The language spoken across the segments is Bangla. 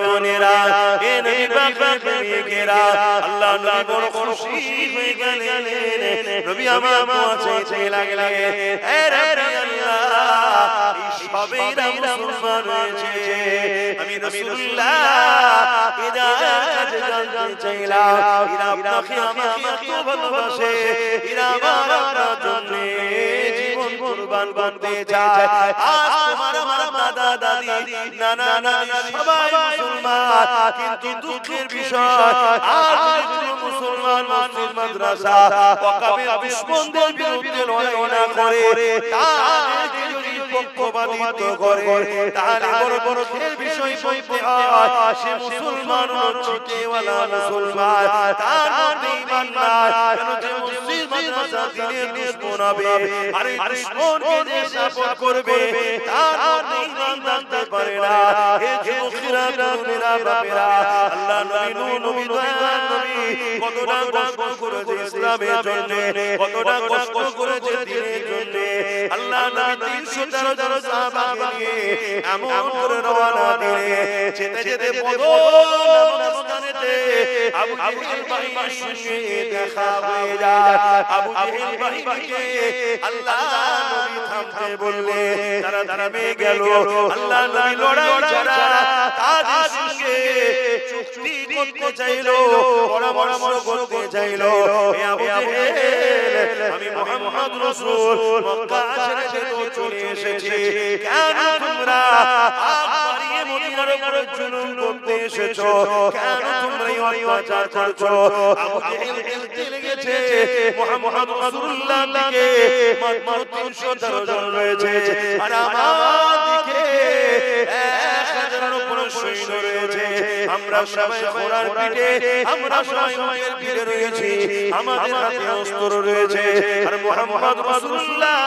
বোনেরা, এ নবী পাকের প্রেমিকেরা, আল্লাহ নবী বড় খুশি হয়ে গেলেন। নবী আমার দোয়া চাইতে লাগলেন, এ রাব্বি আল্লাহ, এই সবেরা মুসলমান হয়েছে, আমি রাসূলুল্লাহ হিদায়াত জানতে চাইলাম, এরা আপনাকে আমাকে এত ভালোবাসে, এরা আমার জন্য জীবন কুরবান করতে চায়। আজ তোমার দাদা দাদি নানা নানি সবাই মুসলমান, কিন্তু দুঃখের বিষয় আজ মুসলমান মসজিদ মাদ্রাসা ওয়াকাফের দুশমনদের বিরুদ্ধে লড়াই না করে, তাদেরকে যদি পক্ষপাতিত্ব করে, তাহলে বড় বড় বিষয় বলতে হয় সে মুসলমান ছিটেওয়ালা মুসলমান, তার মধ্যে ঈমান নাই, কেন যে মসজিদ মাদ্রাসা দ্বীনের দুশমন হবে, আর এই দুশমনকে যে সাপোর্ট করবে তার মধ্যে ঈমান থাকতে পারে না। হে যুবকেরা, তরুণেরা, বাপেরা, আল্লাহ নবী নূহ নবী দয়ার নবী কতটা কষ্ট করেছে ইসলামের জন্য, কতটা কষ্ট করেছে দ্বীনের জন্য। আল্লাহ নবী 313 জন সাহাবাকে নিয়ে এমন করে রওনা দিলে, যেতে যেতে বদর নামক স্থানেতে আবু জেহেল বাহিনীর সঙ্গে দেখা হয়ে যায়। আবু জেহেল বাহিনীকে আল্লাহ নবী থামতে বললে তারা থেমে গেল। আল্লাহ নবী লড়াই ছাড়া তাদের সঙ্গে চুক্তি করতে চাইলো, পরামর্শ করতে চাইলো। হে আবু জেহেল, আমি মুহাম্মদ রাসূল মক্কা ছেড়ে চলে এসেছি, কেন তোমরা বাড়িয়ে মদিনার উপর জুলুম করতে এসেছো? কেন তোমরা এই অত্যাচার করছো? আবু জেহেল বলতে লেগেছে, মুহাম্মদ রাসূলুল্লাহ দিকে মাত্র 313 জন রয়েছে, আর আমার দিকে 1000-এর উপর সৈন্য রয়েছে। আমরা সবাই ঘোড়ার পিঠে, আমরা সবাই উটের পিঠে রয়েছি, আমাদের হাতে অস্ত্র রয়েছে, আর মুহাম্মদ রাসূলুল্লাহ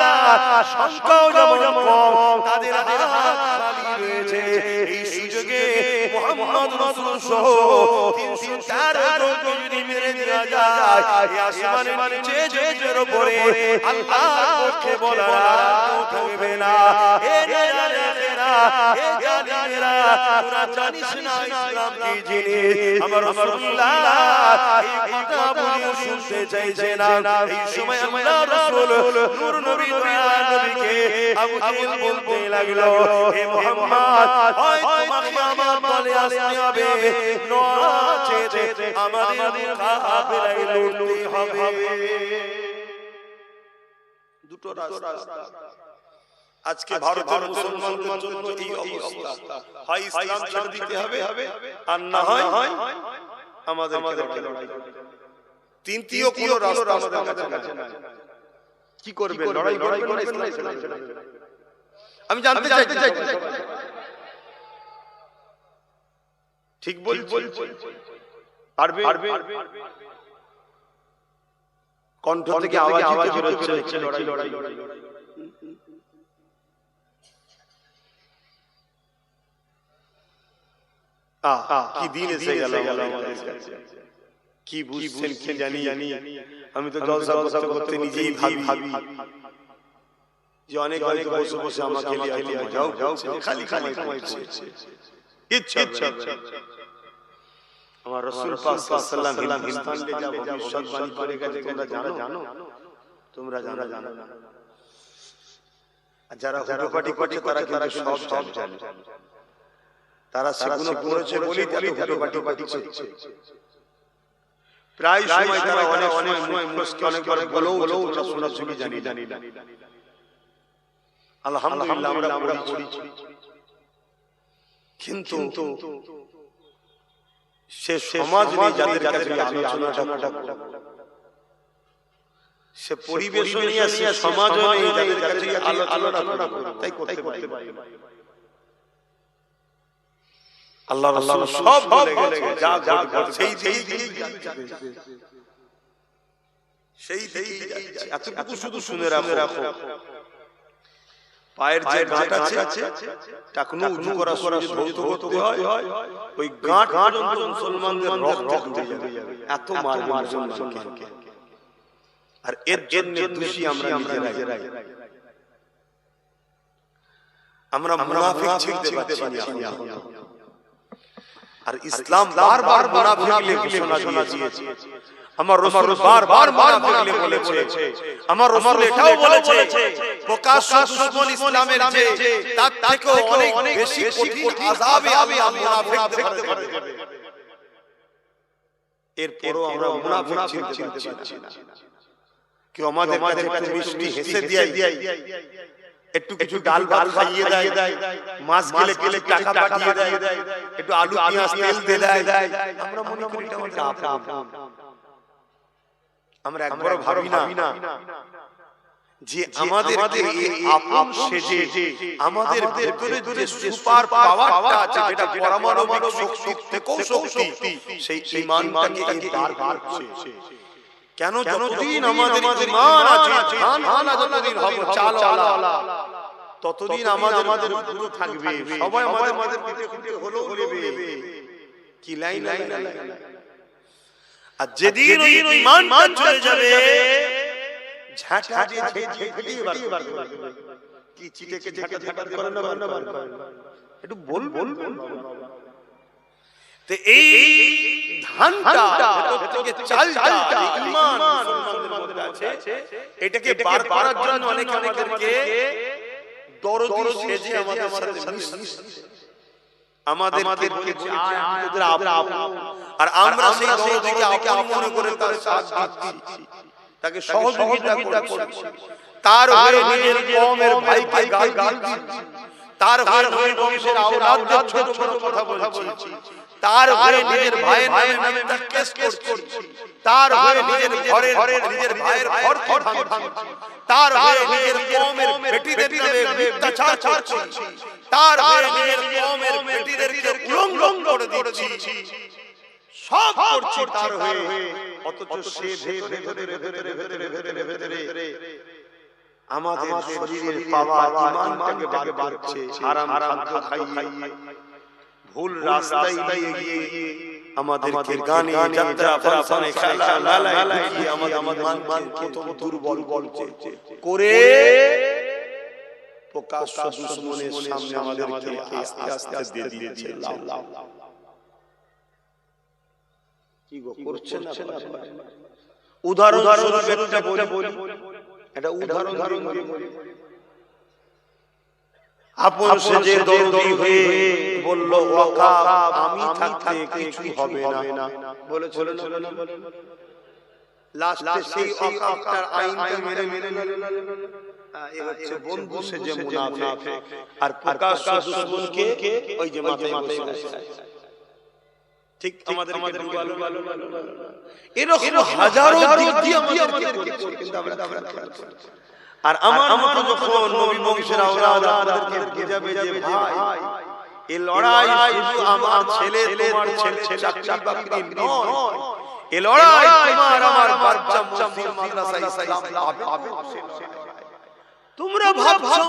সংখ্যাও যেমন কম, তাদের হাতে খালি রয়েছে। এই সুযোগে মুহাম্মদ রাসূল সহ 304 জনকে যদি মেরে দেওয়া যায়, এই আসমানের নিচে জেজের উপরে আল্লাহর পক্ষে বলা কেউ থাকবে না। হে জালিমেরা, হে জালিমেরা, তোরা জানিস না ইসলাম কি জিনিস? আমার রাসূলুল্লাহ এই কথা বলে শুনতে চাইছে না। এই সময় আল্লাহ রাসূল নূর নবী দয়ার নবীকে আবু জেহেল বলতে লাগলো, হে মুহাম্মদ, হয় তোমাকে আমার দলে আসতে হবে, নচেত আমাদের কাফেলায় লড়তে হবে। দুটো রাস্তা আজকে ভারতের মুসলমানদের জন্য এই অবস্থা, হয় ইসলাম ছেড়ে দিতে হবে, আর না হয় আমাদের লড়াই। তৃতীয় কোনো রাস্তা আমাদের কাছে নাই। কি করবে? লড়াই করবে না ইসলাম ছেড়ে? আমি জানতে চাই ঠিক বলছি? পারবে? কণ্ঠ থেকে আওয়াজ হচ্ছে লড়াই। কি দিন এসে গেল আমাদের কাছে, কি বুঝছেন কি জানি। আমি তো জলসা করতে নিজেই ভাবি যে অনেক বসে বসে আমাকে যাও খালি কামাই করছে, ইচ্ছা। আমার রাসূল পাক সাল্লাল্লাহু আলাইহি ওয়াসাল্লাম হিন্দুস্তানে যা ভবিষ্যৎবাণী করে গেছে তোমরা জানো। আর যারা হুটোপাটি করছে তারা কিন্তু সব জানে। তারা সেগুলো পড়েছে বলেই তারা হুটোপাটি করছে। প্রায় সময় তারা অনেক সময় মুখকে অনেকবার বলেও শোনা জানি। আলহামদুলিল্লাহ আমরা পড়েছি, কিন্তু সে সমাজ নেই যাদের কাছে আলোচনাটা সে পরিবেশ নিয়ে আসে, সমাজ নেই যাদের কাছে আলোচনা তাই করতে পারি। আল্লাহ রাসূল সব বলে গেছে, যা সেই এতটুকু শুধু শুনে রাখো, পায়ের যে গাঁট আছে টাকনু উঁচু করা সহ্য করতে হয়, ওই গাঁট পর্যন্ত মুসলমানদের রক্ত উঠে যাবে, এত মার মুসলমানকে। আর এর জন্য দোষী আমরা নিজেরাই। আমরা মুনাফিক ছিলতে পারছি না। আর ইসলাম বারবার মুনাফিকদের ঘোষণা দিয়েছে। আমার রাসূল বারবার মুনাফিকদের বলেছে, আমার রাসূল এটাও বলেছে প্রকাশ্য দুশমন ইসলামের যে তার থেকেও অনেক বেশি কঠিন আযাবে আল্লাহ মুনাফিকদের দেবে। এরপরও আমরা মুনাফিক চিনতে পারছি না। কেউ আমাদের একটু মিষ্টি হেসে দেয়, একটু কিছু ডাল ভাত খাইয়ে দেয়, মাছ গেলে গেলে টাকা পাঠিয়ে দেয়, একটু আলু পেঁয়াজ তেল দিয়ে দেয়, আমরা মনে করি এটা আমাদের আপন। আমরা একবার ভাবি না যে আমাদের এই আপন সেজে আমাদের ভিতরে যে সুপার পাওয়ারটা আছে, যেটা পরমাণবিক শক্তি থেকেও শক্তি, সেই ঈমানটাকে বার করছে। কেন? যতদিন আমাদের ঈমান আছে, ধান যতদিন হবে চালওয়ালা, ততদিন আমাদের গুরু থাকবে, সবাই আমাদের দিকে হলো নেবে। কি লাইন আর যেদিন ঈমানটা চলে যাবে, ঝাঁটা দিয়ে ফেটিয়ে বার করবে। কি চিটেকে ঝাঁটা বার করে না একটু বল তো এই ধানটা থেকে চালটা ঈমান মুসলমানদের মধ্যে আছে, এটাকে বার করার জন্য অনেককে দরদি সেজে আমাদের সাথে মিশছে, আমাদেরকে আমাদের আপন, আর আমরা সেই দরদিকে আপন মনে করে তার সাথ দিচ্ছি, তাকে সহযোগিতা করছি, তার হয়ে নিজের কওমের ভাইকে গাল দিচ্ছি, তার হয়ে বংশের আওলাদদের ছোট ছোট কথা বলছি, তার হয়ে নিজের ভাইয়ের নামে কেস করছি, তার হয়ে নিজের নিজের ভাইয়ের ঘর ভাঙছি, তার হয়ে নিজের কওমের বেটিদের নামে মিথ্যাচার করছি, তার হয়ে নিজের কওমের বেটিদেরকে উলঙ্গ করে দিচ্ছি, সব করছি তার হয়ে। অথচ সে ভেতরে আমাদের শরীরের পাওয়া ঈমানটাকে বার করছে, হারাম খাদ্য খাইয়ে, ভুল রাস্তায় গিয়ে আমাদেরকে গানে যাত্রা ফাংশনে খেলা লালায় গিয়ে আমাদের ঈমানকে কত দুর্বল করছে করে প্রকাশ্য দুশমনের সামনে আমাদেরকে আস্তে আস্তে দিয়ে দিয়েছে। কি গো করছেন না? উদাহরণ একটা বলি, এটা উদাহরণ বলি। আপন সেজে দরদি হয়ে বলল ওয়াকাফ আমি থাকতে কিছু হবে না, বলেছিল না? লাস্টে সেই ওয়াকাফটার আইনটা মেনে এই হচ্ছে বন্ধু সেজে মুনাফিক, আর প্রকাশ্য দুশমনকে ওই যে মাথায় বসে। ঠিক আমাদেরকে ডুবালো। এরকম হাজারো দিক দিয়ে আমাদেরকে করছে, কিন্তু আমরা আর আমার মতো যখন নবী বংশের আওলাদ আমাদেরকে বুঝাবে যে ভাই এই লড়াই শুধু আমার ছেলে তোমার ছেলে চাকরি বাকরি নয়, এই লড়াই তোমার আমার বাচ্চা মুসলিম মাদ্রাসা ইসলাম পাবে। তোমরা ভাবছো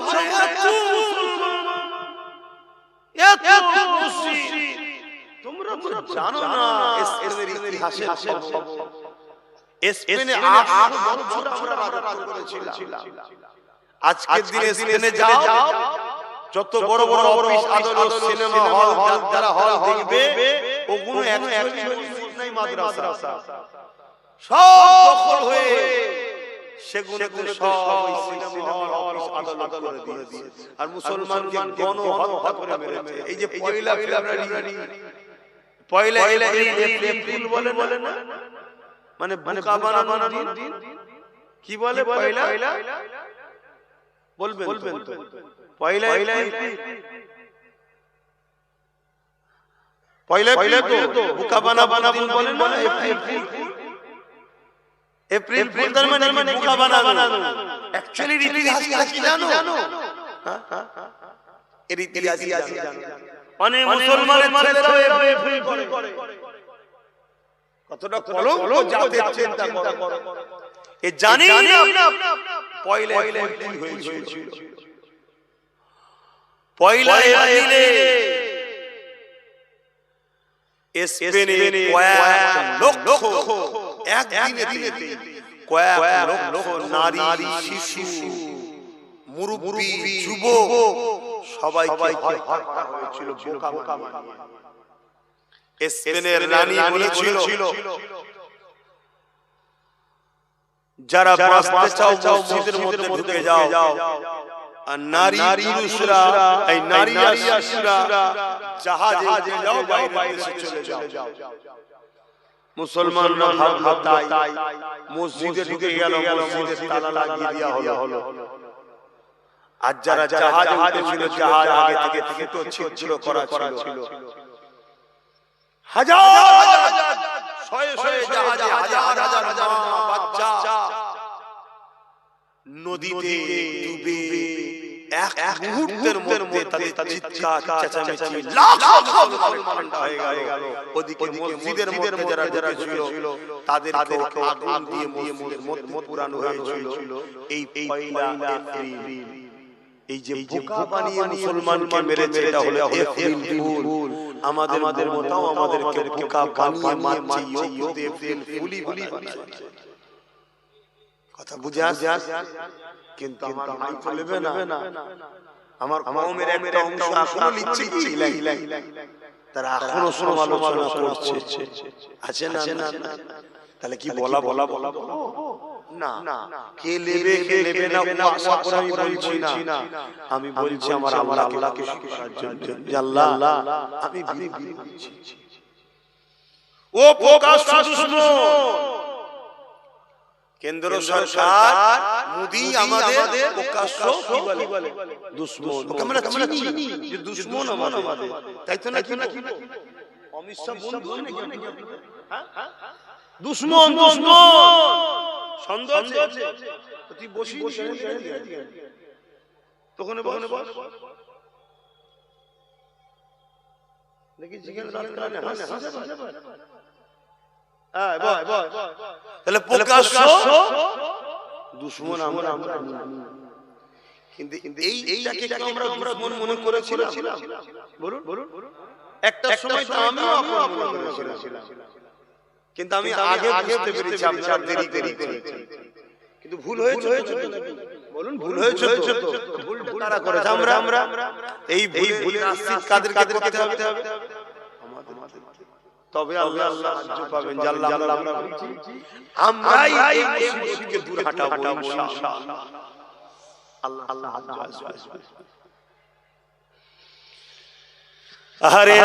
এত খুশি, তোমরা তো জানো না স্পেনের ইতিহাসের খবর। স্পেনে 8 বছর আমরা রাজত্ব করেছিলাম। আজকের দিনে স্পেনে যাও, যত বড় বড় অফিস আদালত সিনেমা হল যারা হল দেখবে, ওগুলো অ্যাকচুয়ালি মুসলিম মাদ্রাসা, সব দখল হয়ে সেগুলো সব সিনেমা হল অফিস আদালত করে দিয়েছে, আর মুসলমানকে গণহত্যা করে মেরেছে। এই যে পয়লা ফেব্রুয়ারি, পয়লা এপ্রিল বলে না, মানে বোকা বানানোর দিন, কি বলে পয়লা? বলবেন তো পয়লা তো বোকা বানানো বলেন না? এপ্রিল তার মানে বোকা বানানো। অ্যাকচুয়ালি ইতিহাসটা কি জানো? এর ইতিহাস জানো? অনেক মুসলমানের ছেলেরা এপ্রিল করে। কতটা কলঙ্ক জাতের চিন্তা করো। এ জানি না পয়লা এপ্রিল হয়েছিল। পয়লা এপ্রিলে স্পেনে কয়েক লক্ষ, একদিনে কয়েক লক্ষ নারী, শিশু, মুরব্বি, যুবক সবাইকে হত্যা হয়েছিল বোকা বানিয়ে। স্পেনের রানী বলেছিল, যারা বাঁচতে চাও মসজিদের মধ্যে ঢুকে যাও, আর নারী পুরুষরা এই নারী আর শিশুরা জাহাজে যাও, বাইরে দেশে চলে যাও। মুসলমানরা ভাবলো তাই মসজিদে ঢুকে গেল, মসজিদের তালা লাগিয়ে দেওয়া হলো। আর যারা জাহাজে উঠেছিল, জাহাজ আগে থেকে তো ছিদ্র করা ছিল, হাজার শয়ে শয়ে জাহাজে হাজার বাচ্চা নদীতে ডুবে এক মুহূর্তের মধ্যে তাদের চিৎকার চেঁচামেচি লাখ ঠান্ডা হয়ে গেল। ওদিকে মসজিদের মধ্যে যারা ছিল তাদেরকে আগুন দিয়ে মসজিদের মধ্যে পুরানো হয়েছিল। এই পয়লা এপ্রিল, এই যে বোকা বানিয়ে মুসলমানকে মেরেছে, এটা হলো এপ্রিল ফুল। আমাদের মতাও আমাদেরকে বোকা বানিয়ে মারছে, ইহুদি এপ্রিল ফুলি বানাচ্ছে। কথা বুঝা যায়? কিন্তু আমার ভাই চলবে না। আমার কওমের একটা অংশ এখনো লিখছে কি তারা এখনো সমালোচনা করছে, আছে না? তাহলে কি বলা না, কে নেবে কে নেবে না আশা করে আমি বলছি না। আমি বলছি আমার আল্লাহকে শুকর করার জন্য, যে আল্লাহ আমি বিরোধী করছি। ও প্রকাশ দুশমন কেন্দ্র সরকার মোদি আমাদের প্রকাশ্য কি বলে দুশমন। আমরা চিনি যে দুশমন আমাদের, তাই তো নাকি? অমিত শাহ বন্ধু নাকি? দুশমন সন্দেহ আছে? তুই বসি তখন বল দেখি জিজ্ঞাসা রাত কানে তাহলে প্রকাশ্য দুশমন আমরা। কিন্তু এইটাকে আমরা দুশমন মনে করেছিলাম? বলুন একটা সময় তো আমিও আপন মনে করেছিলাম, কিন্তু আমি আগে বুঝতে পেরেছি আপনারা দেরি করেছেন। কিন্তু ভুল হয়েছে, বলুন ভুল হয়েছে তো? ভুলটা কারা করেছে? আমরা। এই ভুলের আশ্রিত কাদেরকে করতে হবে? তবে আল্লাহ সাহায্য পাবেন। আল্লাহ আমরাই এই মুসিবতকে দূর হটাবো ইনশাআল্লাহ। আল্লাহ আরে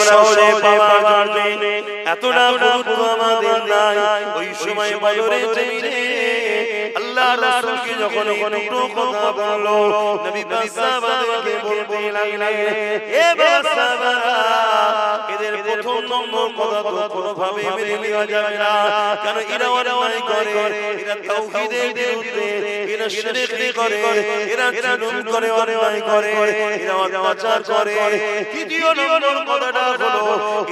সহজে পাওয়ার জন্য এতটা গুরুত্ব আমাদের নাই। ওই সময় বদরে জমিনে আল্লাহ রাসূলকে যখন কথা বললো, নবী সাহাবাদেরকে বলতে লাগলেন, এ সাহাবারা, এদের প্রথম নম্বর কথা তো কোনোভাবে মেনে নেওয়া যাবে না, কারণ এরা অন্যায় করে, এরা তাওহীদের বিরুদ্ধে, এরা শিরক করে, এরা জুলুম করে, অন্যায় করে, এরা অত্যাচার করে। দ্বিতীয় নম্বর কথাটা হলো,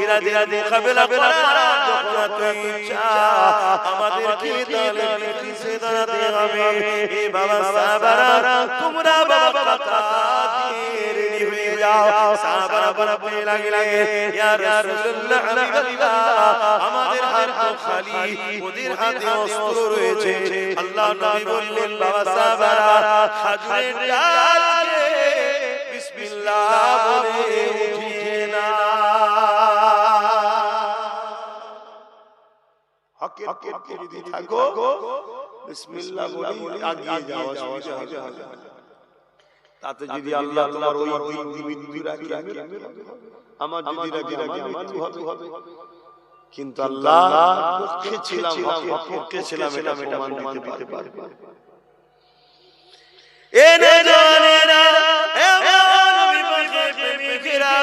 এরা মোকাবেলা করার যখন ইচ্ছা আমাদেরকে তাহলে পিছে দাঁড়াতে হবে। এ বাবা সাহাবারা, তোমরা বাবা কাতার রেডি হয়ে যাও। সাহাবারা বলতে লাগলেন, ইয়া রাসূলুল্লাহ, হাবিবাল্লাহ, আমাদের হাত খালি, ওদের হাতে অস্ত্র রয়েছে। আল্লাহ নবী বললেন, বাবা সাহাবারা, খাজুরের ডালে বিসমিল্লাহ বলে উঠিয়ে না। হকের যদি থাকো বিসমিল্লাহ বলে আগিয়ে যাও, অসুবিধা হবে না। তাতে যদি আল্লাহ তোমার ওই মৃত্যু রাখি, আমার যদি রাখি হবে। কিন্তু আল্লাহ পক্ষে ছিলাম, পক্ষে ছিলাম, এটা প্রমাণ দিতে পারবে। এনে জানেনা হে নবী পাকের প্রেমিকেরা,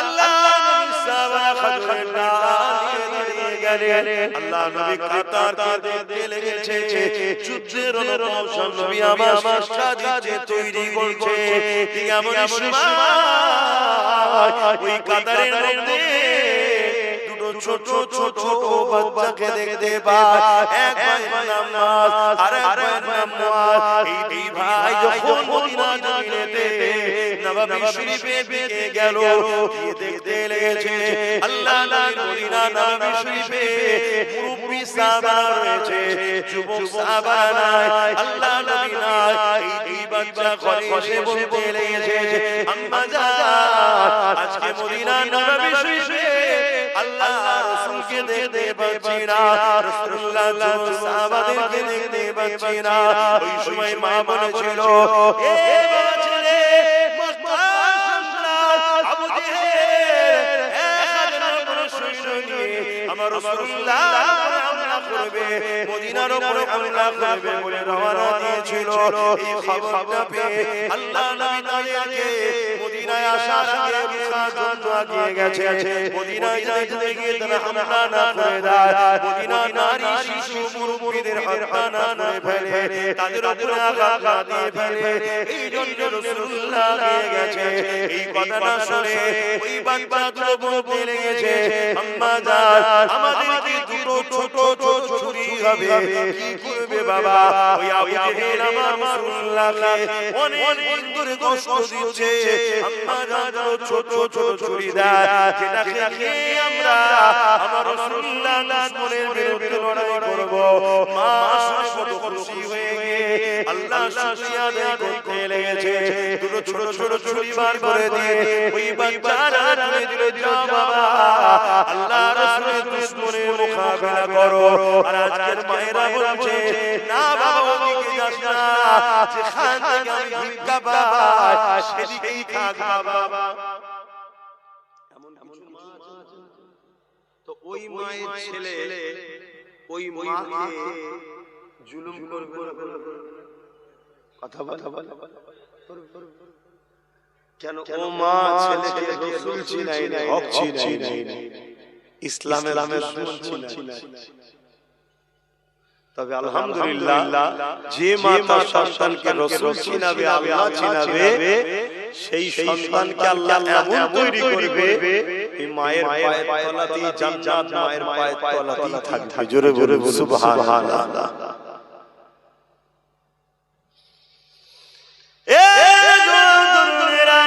আল্লাহ নবী সাহাবা খাজুরের ডালে গেলেন। আল্লাহ নবী কাতার দিতে লেগেছে, যুদ্ধের রণকৌশল নবী আমার সাজিয়ে তৈরি করছে। ঠিক এমন সময় ওই কাতারের মধ্যে ছোট বাচ্চাকে দেখতে পায়। এক ভাইয়ের নাম নাস, আর এক ভাইয়ের নাম মুআজ। এই দুই ভাই যখন মদিনা জমিনেতে নববী শরীফে দিকে গেল, গিয়ে দেখতে লেগেছে আল্লাহ নবীর মদিনা নববী শরীফে মুরব্বি সাহাবারা রয়েছে, যুবক সাহাবারা নাই, আল্লাহ নবী নাই। এই দুই বাচ্চা ঘরে এসে বলতে লেগেছে, আম্মা জান, আজকে মদিনা নববী শরীফে আল্লাহ রাসূলকে দেখতে পাচ্ছি না, রাসূলুল্লাহ সাহাবাদেরকে দেখতে পাচ্ছি না। ওই সময় মা বলেছিল, এ ছেলে মক্কা সম্রাট আবু জেহেল 1000 সৈন্য নিয়ে আমার রাসূলুল্লাহ হামলা করবে, মদিনার উপরে হামলা করবে বলে রওনা দিয়েছিল। এই খবরটা পেয়ে আল্লাহ নবী তাদেরকে মদিনায় আসার আগে মুসার জন্য আগিয়ে গেছে। মদিনায় যাইতে গিয়ে তারা হামলা না করে দেয়, মদিনার নারী শিশু মুরব্বিদের হত্যা না করে ফেলে, তাদের উপরে আঘাত না দিয়ে ফেলে। এই জন্য রাসূলুল্লাহ আগিয়ে গেছে। এই কথাটা শুনে ওই বাচ্চা বলতে লেগেছে, আম্মা জান আমাদেরকে দুটো ছোট ছোট ছুরি হবে, কি করবে বাবা? ওই আবু জেহেল আমার রাসূলুল্লাহকে অনেক দিন ধরে কষ্ট দিচ্ছে, আম্মা জান ছোট ছোট ছুরি দেয়, যেটা খেয়ে আমরা আমার রাসূলুল্লাহ দুশমনের বিরুদ্ধে লড়াই করব। মা শুনে কত খুশি হয়ে গিয়ে আল্লাহ শুকরিয়া আদায় করতে লেগেছে। দুটো ছোট ছোট ছুরি বার করে দিয়ে ওই বাচ্চারা তুলে দিল, যা বাবা আল্লাহ রাসূলের দুশমনের মোকাবেলা করো। আর আজকের মায়েরা বলছে, না বাবা ওদিকে যাস না, যেখান থেকে আমি ভিক্ষা পাই সেদিকেই থাক বাবা। এমন কিছু মা আছে, তো ওই মায়ের ছেলে ওই মাকে জুলুম করবে, কথা বল কেন? ও মা ছেলেকে রাসূল চিনাই নাই, হক চিনাই নাই, ইসলামের দুশমন চিনাই। তবে আলহামদুলিল্লাহ, যে মা তার সন্তানকে রাসূল চিনাবে, আল্লাহ চিনাবে, সেই সন্তানকে আল্লাহ এমন তৈরি করবে, এই মায়ের পায়ের তলাতেই জান্নাত, মায়ের পায়ের তলাতেই থাকবে। জোরে জোরে সুবহানাল্লাহ। এ তরুণেরা,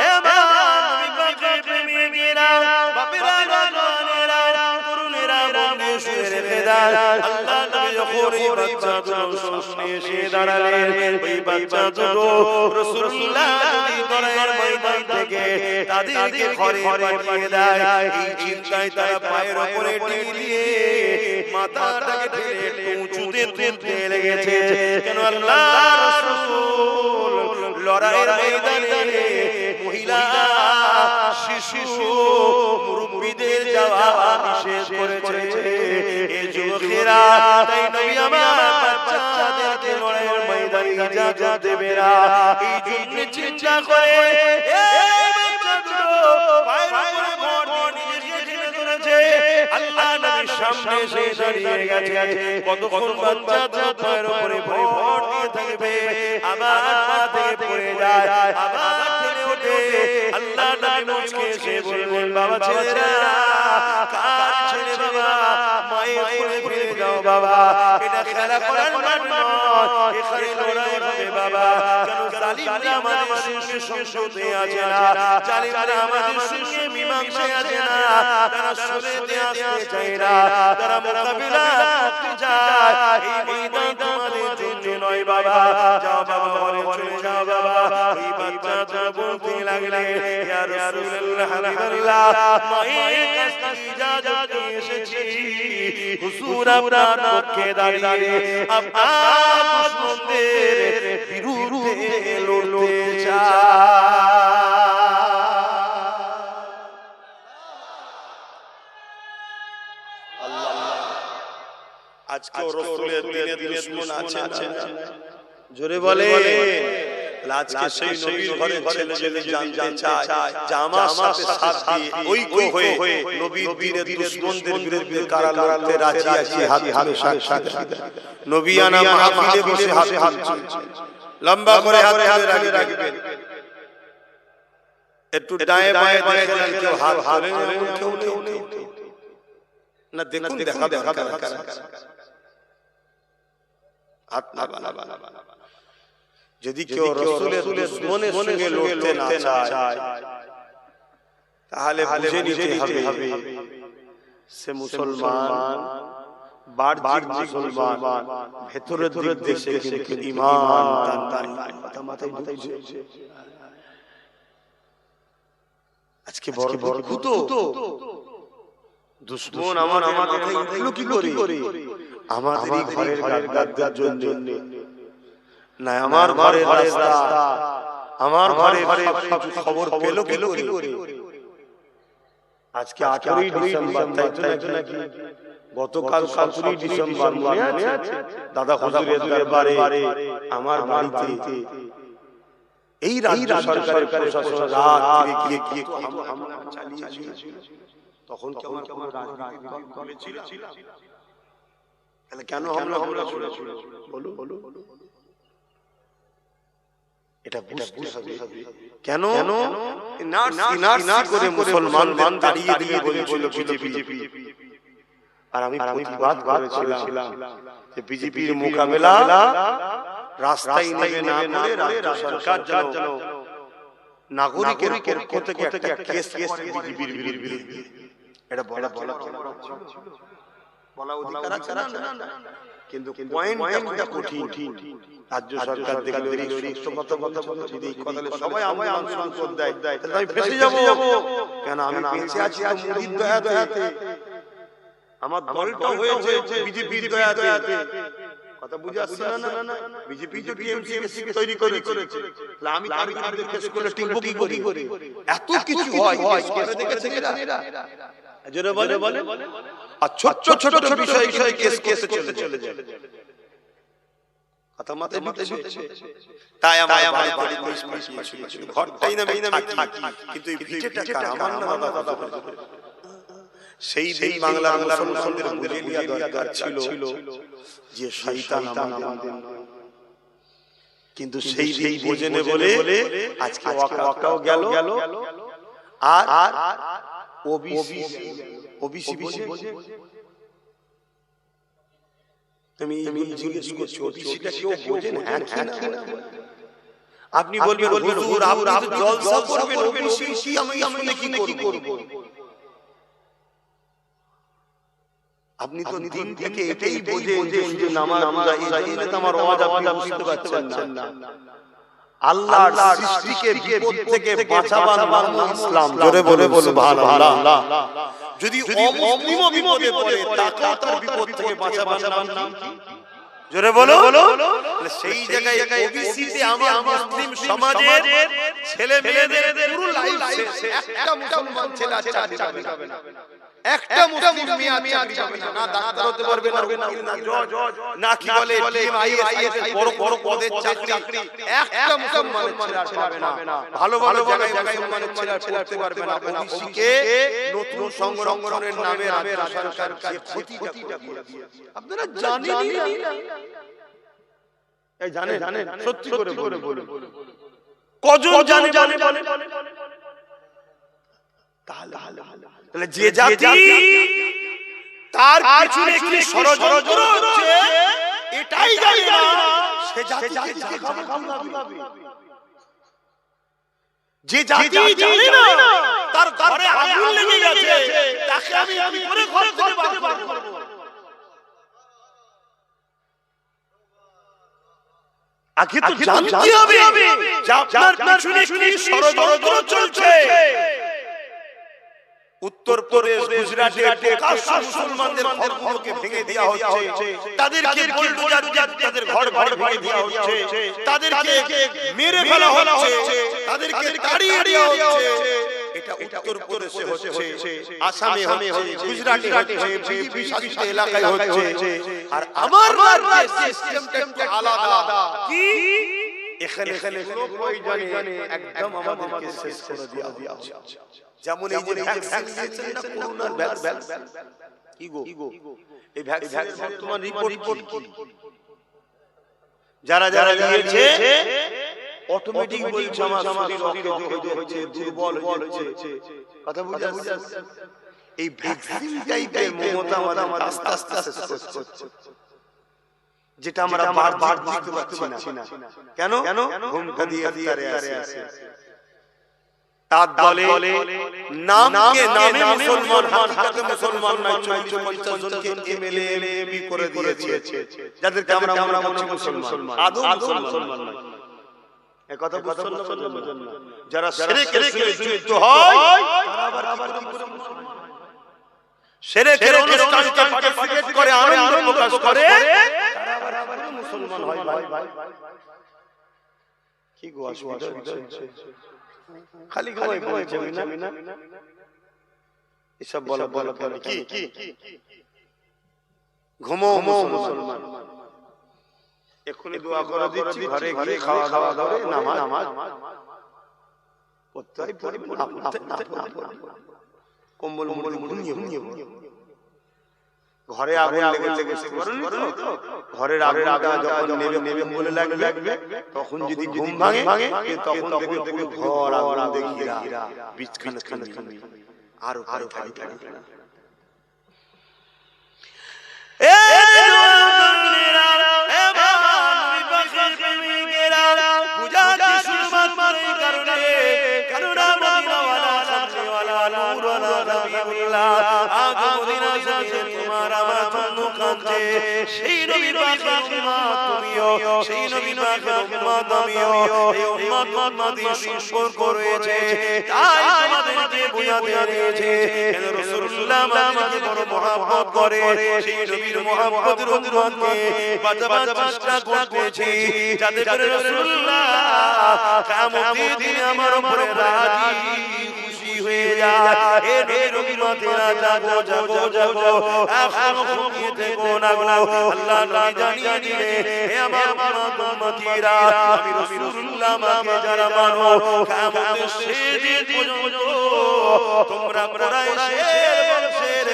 এ মা নবী পাকের প্রেমিকেরা, বাপেরা, জওয়ানেরা, তরুণেরা, বন্ধু শুনে রেখে দাও, আল্লাহ নবী যখন এই বাচ্চা দুটো সামনে এসে দাঁড়ালেন, ওই বাচ্চা দুটো রাসূলুল্লাহ যদি লড়াইয়ের ময়দান থেকে তাদেরকে ঘরে পাঠিয়ে দেয়, এই চিন্তায় তারা পায়ের উপরে টিকে দিয়ে মাথাটাকে ঠেলে একটু উঁচুতে তুলতে লেগেছে। কেন? আল্লাহ রাসূল লড়াইয়ের ময়দানে মহিলা, শিশু, মুরব্বিদের যাওয়া নিষেধ করেছে। এই যুবকেরা, তাই নবী আমার বাচ্চাদেরকে লড়াইয়ের ময়দানে ইজাজত দেবে না। এই জন্য চিন্তা করে এই বাচ্চাগুলো পায়ের উপরে ভর দিয়ে নিজেকে ঢেলে ধরেছে। আল্লাহ নবীর সামনে এসে দাঁড়িয়ে গেছে। কতক্ষণ বাচ্চা পায়ের উপরে ভর দিয়ে থাকবে, আবার পা থেকে পড়ে যায়, আবার ঠেলে ওঠে। আল্লাহ নবী মুচকে এসে বললেন, বাবা ছেলেরা, কার ছেলে বাবা? মায়ের কোলে ফিরে যাও বাবা, এটা খেলা করার মাঠ নয়, এখানে লড়াই হবে বাবা। কেন? জালিমরা আমাদের সঙ্গে সংসদে আছে না, জালিমরা আমাদের সঙ্গে মীমাংসায় আছে না, তারা সরেতে আসতে চায় না, তারা মোকাবিলা করতে চায়। এই ময়দান তোমাদের জন্য নয় বাবা, যাও বাবা, ঘরে চলে যাও বাবা। এই বাচ্চাটা বলতে লাগলে, ইয়া রাসূলুল্লাহ, হাবিবাল্লাহ, মায়ের কাছ থেকে ইজাজত নিয়ে এসেছি, হুজুর আপনার পক্ষে দাঁড়িয়ে আপনার দুশমনদের বিরুদ্ধে লড়তে চাই। আজকে রাসূলের দিনে দুশমন আছে না? জোরে বলে। আজকে সেই নবীর ঘরে ছেলে যদি জানতে চায়, জামার সাথে সাথ দিয়ে ঐক্য হয়ে নবীর দিনে দুশমনদের বিরুদ্ধে কারা লড়তে রাজি আছে, হাত হাতে সাক্ষী দেয়। নবী আনা মাহফিলে বসে হাতে হাত লম্বা করে হাতে রাখবেন, একটু ডায়ে বায়ে দেখেন কেউ হাত হালে কেউ না, দেখুন দেখা হাত না বানা। যদি কেউ রাসূলের দুশমনের সঙ্গে লড়তে না চায়, তাহলে বুঝে নিতে হবে সে মুসলমান, বাহ্যিক মুসলমান, ভেতরের দিক থেকে কিন্তু ঈমান তার মাথায় ঢুকছে। আজকে বড় বড় খুতো দুশ্মন আমাদের মাথায় উঠলো কি করে? আমাদেরই ঘরের গাদ্দার জন্য না, আমার ঘরের রাস্তা, আমার ঘরের সব খবর পেল কি করে? আজকে 18ই ডিসেম্বর, তাই তো নাকি? গতকাল 17ই ডিসেম্বর মনে আছে? দাদা হুজুরের দরবারে আমার বাড়িতে এই রাজ্য সরকারের প্রশাসন রাত থেকে গিয়ে হামলা চালিয়েছিল। তখন কি আমার কোনো রাজনৈতিক দল বলেছিল? তাহলে কেন হামলা শুনেছিল? বলো এটা বুঝতে হবে। কেন নার্স করে মুসলমান দাঁড়িয়ে দিয়ে বলেছিল বিজেপি, আর আমি প্রতিবাদ করেছিলাম যে বিজেপির মোকাবেলা রাস্তায় নেমে না করে রাজ্য সরকার যেন নাগরিকের পক্ষ থেকে একটা কেস বিজেপির বিরুদ্ধে, এটা বলা অধিকার আছে না? কিন্তু পয়েন্টটা কঠিন। রাজ্য সরকার দেখলে কথা বলে যদি এই কথা সবাই আমায় আন্দোলন দেয় তাহলে আমি ফেসে যাব। কেন আমি বেঁচে আছি মুরিদ দয়াতে, আমার দলটা হয়েছে বিজেপির দয়াতে। কথা বুঝে আসছে না? বিজেপি তো টিএমসি কে তৈরি করেছে, তাহলে আমি তার বিরুদ্ধে কেস করলে টিকবো কি করে? এত কিছু হয় কেন দেখেছে এরা? এজন্য বলে আর ছোট বিষয় কেস চলে যায়। কথা মাথায় ঢুকছে? তাই আমার বাড়ি ঘরটাই না আমি থাকি, কিন্তু এই ভিটেটা আমার না দাদা। সেই বাংলার মুসলমানদের বুঝে নেওয়া দরকার ছিল যে শয়তান আমাদের, কিন্তু সেই বুঝে নে বলে আজকে ওয়াকাও গেল, আর ওবিসি বুঝে। তুমি জিজ্ঞেস করছো ওবিসিটা কেউ বোঝে না? আপনি বলবেন হুজুর আপনি জলসা করবেন ওবিসি, আমি কি করব? আপনি তো দিন থেকে এটাই বোঝেন যে নামাজ আমার আওয়াজ আপনি বুঝতে পারছেন না। আল্লাহর সৃষ্টিকে বিপদ থেকে বাঁচাবার নাম ইসলাম। জোরে বলে সুবহানাল্লাহ। যদি অমুসলিমও বিপদে পড়ে তাকেও তার বিপদ থেকে বাঁচাবার নাম কি? জোরে বলো। সেই জায়গায় ওবিসি তে আমার মুসলিম সমাজের ছেলে মেয়েদের পুরো লাইফ একটা মুসলমান ছেলে চাকরি পাবে না, একটা মুসলিম মেয়ে চাকরি পাবে না, না ডাক্তার হতে পারবে না জজ, না কি বলে আইএএস বড় পদের চাকরি একটা মুসলমানের ছেলে পাবে না। ভালো জায়গায় মুসলমানের ছেলে পড়তে পারবে না। ওবিসি কে নতুন সংরক্ষণের নামে রাজ্য সরকার যে ক্ষতিটা করে দিয়েছে আপনারা জানেন না? এই জানেন সত্যি করে বলুন কজন জানে? তাহলে যে জাতি তার পিছনে কি ষড়যন্ত্র হচ্ছে এটাই জানে না, সে জাতিকে জাগাবে। যে জাতি জানে না তার ঘরে আগুন লেগে গেছে, তাকে আমি কি করে ঘর থেকে বার করব? আগে তো জানতে হবে যে আপনার পিছনে কি ষড়যন্ত্র চলছে। উত্তরপ্রদেশ, গুজরাটে মুসলমানদের ঘরগুলোকে ভেঙে দেওয়া হচ্ছে, তাদেরকে বুলডোজার দিয়ে তাদের ঘর ভেঙে দেওয়া হচ্ছে, তাদেরকে মেরে ফেলা হচ্ছে, তাদেরকে তাড়িয়ে দেওয়া হচ্ছে। এটা উত্তরপ্রদেশে হচ্ছে, আসামে হচ্ছে, গুজরাটে হচ্ছে, বিজেপি শাসিত এলাকায় হচ্ছে। আর আমার রাজ্যে সিস্টেমটা একটু আলাদা। কি এখানে প্রয়োজনে একদম আমাদেরকে শেষ করে দেওয়া হচ্ছে। যেমন এই যে ভ্যাকসিন দিয়েছেন না, করোনার ভ্যাকসিন, কি গো এই ভ্যাকসিনের বর্তমান রিপোর্ট কি? যারা দিয়েছে অটোমেটিক বলছে আমার শরীর অকেজো হচ্ছে, দুর্বল হচ্ছে। কথা বুঝা এই ভ্যাকসিনটাই মমতা আমাদের আস্তে আস্তে শেষ করছে, যেটা আমরা বারবার বুঝতে পারছি না। কেন ঘুমটা দিয়ে আছে তার দলে নামে মুসলমান, হাকিকাতে মুসলমান নয়, 40-50 জনকে এমএলএ এমপি করে দিয়েছে, যাদেরকে আমরা মনে মুসলমান, আদৌ মুসলমান নয়। এই কথা বুঝছেন না? যারা শিরকের সাথে যুক্ত হয় তারা আবার কি করে মুসলমান? শিরকের অনুষ্ঠানকে পার্টিসিপেট করে আনন্দ প্রকাশ করে তারা আবার মুসলমান হয় ভাই। কি গো অসুবিধা খালি ঘুমাই বলছে না এসব বলা কি ঘুমো মুসলমান এখনি দোয়া করে দিচ্ছি ঘরে গিয়ে খাওয়া দাওয়া করে নামাজ পড়তে পড়বে না কম্বল ঘুমিয়ে ঘরে আগুন লেগেছে ঘরের আগুনটা যখন নেবে বলে লাগবে তখন যদি ঘুম ভাঙে তখন দেখবে ঘর আগুন দেখিরা বিছখানা আরো ভারী এ জওয়ানেরা এ নবী পাকের প্রেমিকেরা বুঝা কি সুরমাত মারে কারণে মদিনাওয়ালা খামসেওয়ালা নূরওয়ালা হাবিবুল্লাহ আগ মদিনা যাবে তোমার আমার জন্য কাঁদছে সেই নবী পাকের উম্মত তুমিও সেই নবী পাকের উম্মত আমিও এই উম্মত উম্মতের সম্পর্ক রয়েছে তাই তোমাদেরকে বুঝাতে রয়েছে কেন রাসূলুল্লাহ আমাকে বড় মহব্বত করে সেই নবীর মহব্বতের উম্মতকে বাঁচাবার চেষ্টা করতেছি যাতে করে রাসূলুল্লাহ কিয়ামতের দিনে আমার উপরে রাজি খুশি হয়ে যায় এ নবীর উম্মতেরা যাবো এখনো ঘুমিয়ে থেকো না গো আল্লাহ নবী জানিয়ে দিলে হে আমার উম্মতেরা আমি রাসূলুল্লাহ আমাকে যারা মানো কিয়ামতের শেষ দিন পর্যন্ত তোমরা কুরাইশের বংশের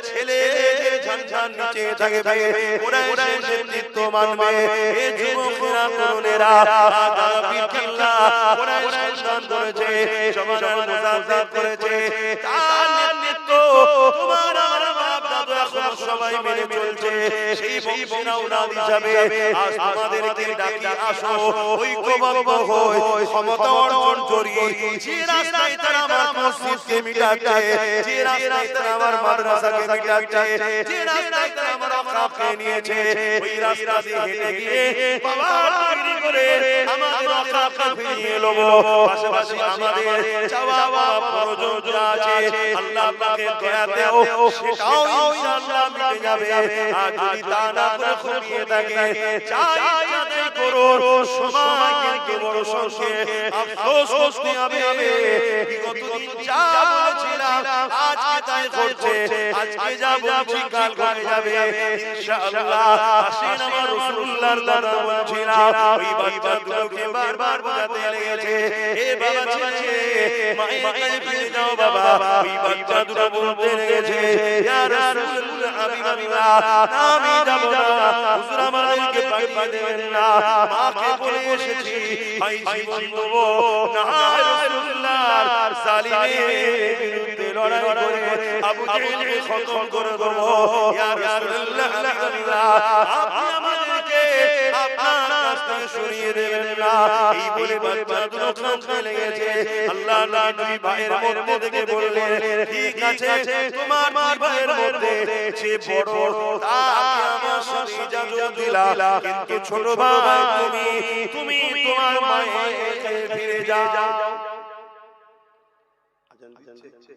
ছেলেদের ঝান্ডার নিচে থাকবে কুরাইশের নেতৃত্ব মানবে হে যুবকেরা তরুণেরা আগামী কিল্লা কুরাইশ সন্তান করেছে জমানার মুজাহিদ করেছে তার নেতৃত্ব তোমার আমার বাপ দাদু এখন সবাই মেনে চলছে সেই বংশের আওলাদ হিসাবে আজ তোমাদেরকে ডাকি আসো ঐক্যবদ্ধ হয়ে ক্ষমতা অর্জন করি যে রাস্তায় তারা আমার মসজিদকে মিটাচ্ছে যে রাস্তায় তারা আমার মাদ্রাসাকে মিটাচ্ছে যে রাস্তায় তারা আমার আকাবকে নিয়েছে ওই রাস্তা দিয়ে হেঁটে গিয়ে বাবা তৈরি করে আমাদের আকাবকে ফিরিয়ে নেব পাশাপাশি আমাদের চাওয়া পাওয়া প্রয়োজন যা আছে আল্লাহ পাকের দয়াতেও সেটাও ইনশাআল্লাহ মিটে যাবে আর যদি তা না করে ঘুমিয়ে থাকে চাই যাদের করো সময় কিন্তু বড় সংক্ষেপ আফসোস করতে হবে বিগত দিন যা বলেছিলাম আজকে তাই ঘটছে আজকে যা বলছি কাল ঘটে যাবে ইনশাআল্লাহ আসেন আমার রাসূলুল্লাহর কথা বলছিলাম ওই বাচ্চাগুলোকে বারবার বোঝাতে লেগেছে এ বাবা ছেলে মায়ের কাছে ফিরে যাও বাবা ওই বাচ্চাগুলো বলতে লেগেছে ইয়া রাসূলুল্লাহ হাবিবাল্লাহ আমি যাব না হুজুর আমাদেরকে পাঠিয়ে দেবেন না মাকে বলে এসেছি ভাই জীবন দেব না রাসূলুল্লাহর জালিমের বিরুদ্ধে লড়াই করে আবু জেহেলকে খতম করে দেব ইয়া রাসূলুল্লাহ হাবিবাল্লাহ আপনি আমাদেরকে আপনার কাছ থেকে সরিয়ে দেবেন না এই বলে বাচ্চাগুলো কাঁদতে লেগেছে আল্লাহ নবী ভাইয়ের মধ্যে থেকে বললেন ঠিক আছে তোমার ভাইয়ের মধ্যে যে বড় তাকে আমার সাথে ইজাজত দিলাম কিন্তু ছোট ভাই তুমি তোমার মায়ের কাছে ফিরে যাও আজান দিচ্ছে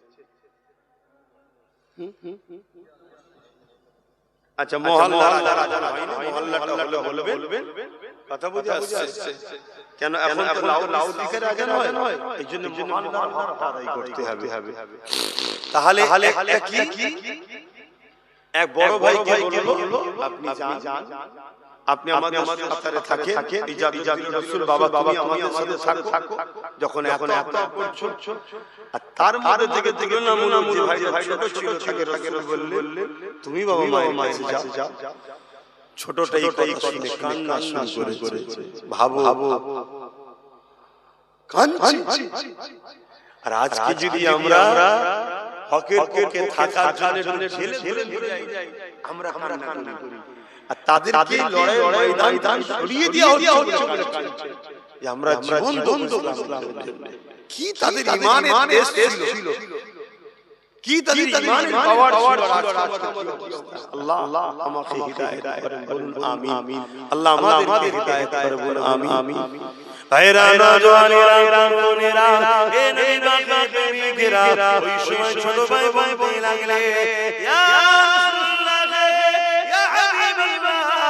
আচ্ছা মহল্লার আজান হয়নি মহল্লাটা হলে বলবেন কথা বুঝে আসছে কেন এখন তো লাউড স্পিকারে আজান হয় এইজন্য মহল্লার হক আদায় করতে হবে তাহলে একটা কি এক বড় ভাইকে বলবো আপনি যান আপনি আমাদের সাথে থাকে ইজাজত রাসূল বাবা তুমি আমাদের সাথে থাকো যখন এখন এত করছো আর তার মধ্যে থেকে তুলনা মূলক যে ভাই ছোট ছিল তাকে রাসূল বললেন তুমি বাবা মায়ের কাছে যাও ছোটটাই করলে কান্না শুরু করেছে ভাবো কাঁদছি আর আজকে যদি আমরা হকের পক্ষে থাকার জন্য ছেলে আমরা কান্না করি আর তাদেরকে লড়াই ময়দান সরিয়ে দেওয়া হচ্ছে যে আমরা জীবন দ্বন্দ্ব ইসলামের জন্য কি তাদের ঈমানের টেস্ট ছিল কি তাদের ঈমানের পাওয়ার ছিল আল্লাহ আমাকে হিদায়াত করেন বলুন আমিন আল্লাহ আমাদেরকে হিদায়াত করে বলুন আমিন ভাইরা নওজওয়ানেরা বোনেরা এ নবী পাকের প্রেমিকেরা ওই সময় ছোট ভাই বলতে লাগলে ইয়া রাসূলুল্লাহ ইয়া হাবিবাল্লাহ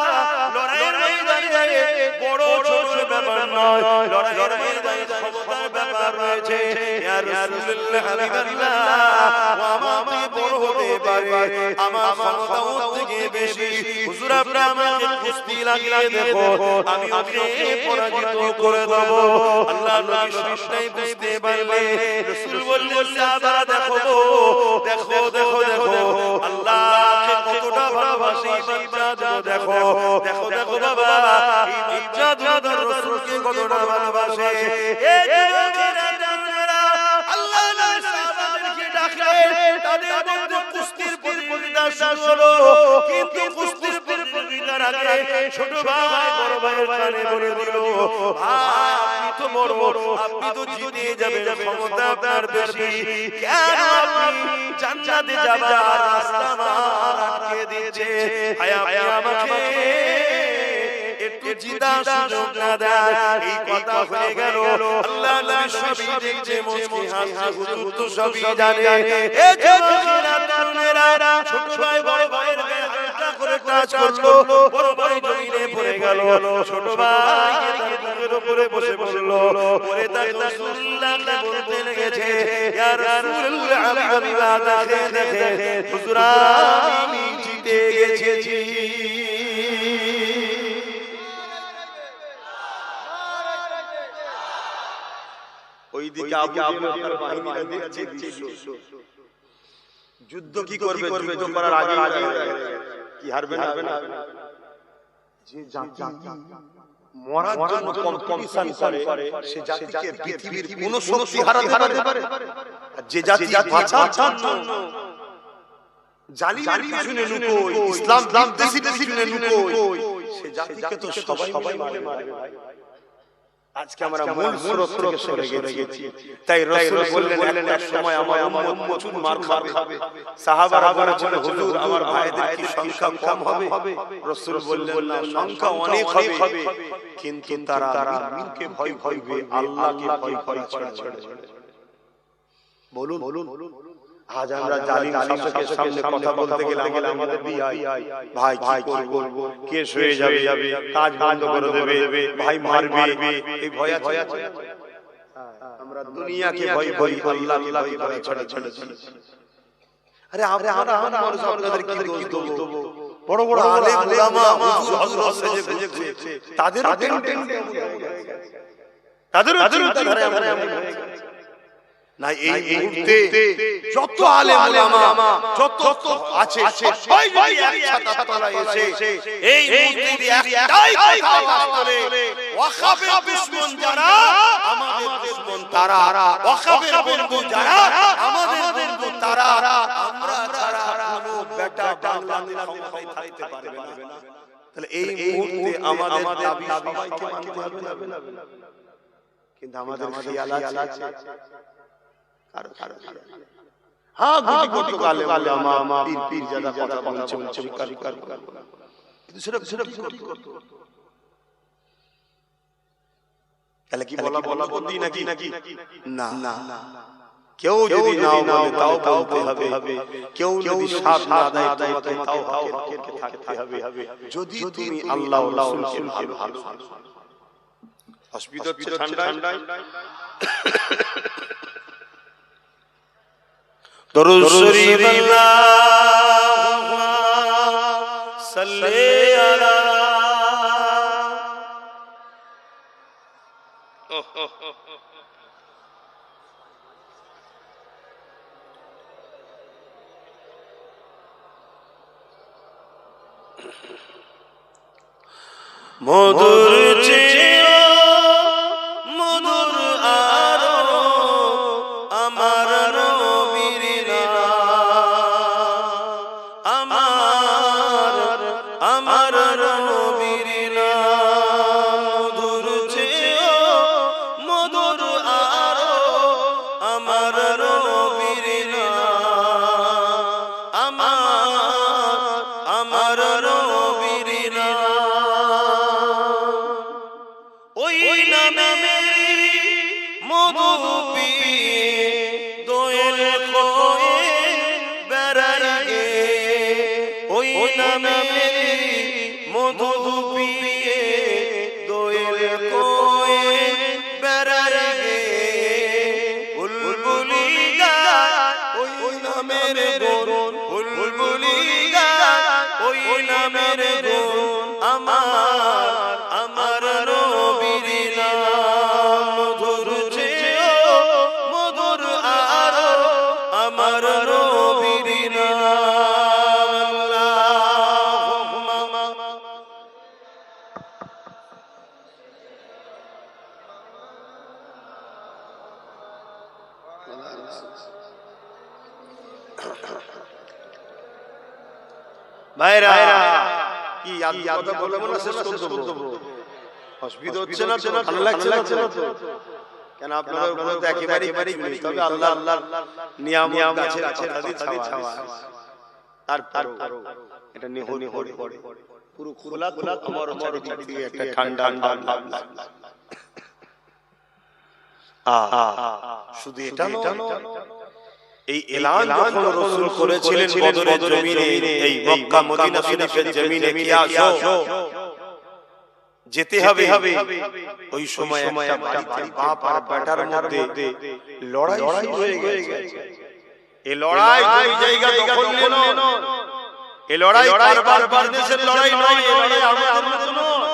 লড়াইয়ের ময়দানে বড় ছোট ব্যাপার নয় লড়াইয়ের ময়দানে ক্ষমতার ব্যাপার রয়েছে ইয়া রাসূলুল্লাহ হাবিবাল্লাহ আমাকে বড় হতে পারে আমার ক্ষমতা ওর থেকে বেশি হুজুর আপনি আমাকে কুস্তি লাগিয়ে দেখো আমি ওকে পরাজিত করে দেব আল্লাহ নবী সবটাই বুঝতে পারলে রাসূল বললেন সাহাবারা দেখো দেখো দেখো দেখো আল্লাহকে কতটা ভালোবাসি বাচ্চা দেখো দেখো দেখো বাবা এই বাচ্চা দুধর রাসূলকে কতটা ভালোবাসে এই যুবকেরা জানেরা আল্লাহ নবী সাহাবাদেরকে ডাকলেন তাদের মধ্যে কুস্তির প্রতিযোগিতা শুরু হলো কিন্তু কুস্তির প্রতিযোগিতার আগে ছোট ভাই বড় ভাইয়ের কানে বলে দিল ভাই আপনি তো বড় আপনি তো জিতে যাবেন ক্ষমতা আপনার বেশি কেন আপনি জান্নাতে যাবার রাস্তা আমার আটকে দিয়েছে ভাই আপনি আমাকে একটু জিতা সুযোগ না দেন এই কথা হয়ে গেল আল্লাহ নবী সবই দেখছে মুচকি হাসি হুজুর তো সবই জানে এ যুবকেরা তরুণেরা ছোট ভাই বড় ভাইয়ের গায়ে হালকা করে টাচ করলো বড় ভাই জমিনে পড়ে গেল ছোট ভাই তার বুকের উপরে বসে পড়ল পরে তার রাসূলুল্লাহকে বলতে লেগেছে ইয়া রাসূলুল্লাহ আমি দেখে দেখে হুজুর আমি জিতে গেছি ওইদিকে আবু জেহেল বাহিনীরা দেখছে যুদ্ধ কি করবে যুদ্ধ করার আগে কি হারবে না যে জাতি মরার জন্য কম্পিটিশন করে সে জাতিকে পৃথিবীর কোন শক্তি হারাতে পারে আর যে জাতি বাঁচার জন্য জালিমের পিছনে লুকোয় ইসলাম বিদ্বেষীর পিছনে লুকোয় সে জাতিকে তো সবাই মারে ভাই আজকে আমরা মূল স্রোত থেকে সরে গেছি তাই রাসূল বললেন এক সময় আমার উম্মত প্রচুর মার খাবে সাহাবারা বলেছিল হুজুর আমার ভাইদের কি সংখ্যা কম হবে রাসূল বললেন না সংখ্যা অনেক হবে কিন্তু তারা আল্লাহকে ভয় করবে আল্লাহকে ভয় করে বলুন আজ আমরা জালিম শাসকের সামনে কথা বলতে গেলে আমাদের ভাই কি করব কেস হয়ে যাবে কাজ বন্ধ করে দেবে ভাই মারবে এই ভয় আছে আমরা দুনিয়াকে ভয় করি আল্লাহকে ভয় করে চলেছি আরে আমরা মানুষ আপনাদের কি দোষ দেব বড় বড় আলেম উলামা হুজুর হযরত সেজে ঘুরছে তাদের চিন্তাধারা এমন না এই মুহূর্তে যত আলেম উলামা যত আছে সবাই যদি একসাথে তলায় এসে এই মুহূর্তে একটাই কথা বলে ওয়াকাফের দুশমন যারা আমাদের দুশমন তারা ওয়াকাফের বন্ধু যারা আমাদের বন্ধু তারা আমরা ছাড়া কোনো বেটা বাংলাদেশ ক্ষমতায় থাকতে পারবে না তাহলে এই মুহূর্তে আমাদের দাবি সবাইকে মানতে হবে না কিন্তু আমাদের খেয়াল আছে হ্যাঁ গুটি গালে মা পীর জাদা কথা বলছে কিন্তু সেটা কি করতে তাহলে কি বলা বলতি নাকি না কেউ যদি নাও বলে তাও বলতে হবে কেউ যদি সাথ না দেয় তোমাকে তাও হকের থাকতে হবে যদি তুমি আল্লাহ ও রাসূলকে ভালো অসুবিধা হচ্ছে ঠান্ডায় দরুদ শরীফ আল্লাহুম্মা সাল্লি আলা মধুর চেয়ে মধুর আরো আমার নবীর নাম আমার নবীর নাম মধুর চেয়ে মধুর আরো আমার নবীর নাম নামে মধু পিয়ে দোয়েল কোয়ে বেড়ার গে বুলবুলি গায় ওই নামের গুণ বুলবুলি গায় ওই নামের গুণ আমার নবীর নাম মধুর চেয়েও মধুর আরো আমার নবীর নাম আল্লাহুম্মা ভাইরা কি কথা বলবো না শেষ করে দেব অসুবিধা হচ্ছে না ভালো লাগছে না তো কেন আপনারা উপরে তো একেবারে তবে আল্লাহ নিয়ামত গাছের ছাদি ছাওয়া তার এটা নিহনি হরে পুরো খোলা আমার চারিদিকে একটা ঠান্ডা ভাব শুধু এটা নয় এই এলান যখন রাসূল করেছিলেন বদরের জমিনে এই মক্কা মদিনা শরীফের জমিনে কি আসো যেতে হবে ওই সময় একটা বাড়িতে বাপ আর বেটার মধ্যে লড়াই হয়ে গেছে এই লড়াই দুই জায়গা দখল নিল এই লড়াই বারবার বিজনেসের লড়াই নয় এই লড়াই আমাদের নয়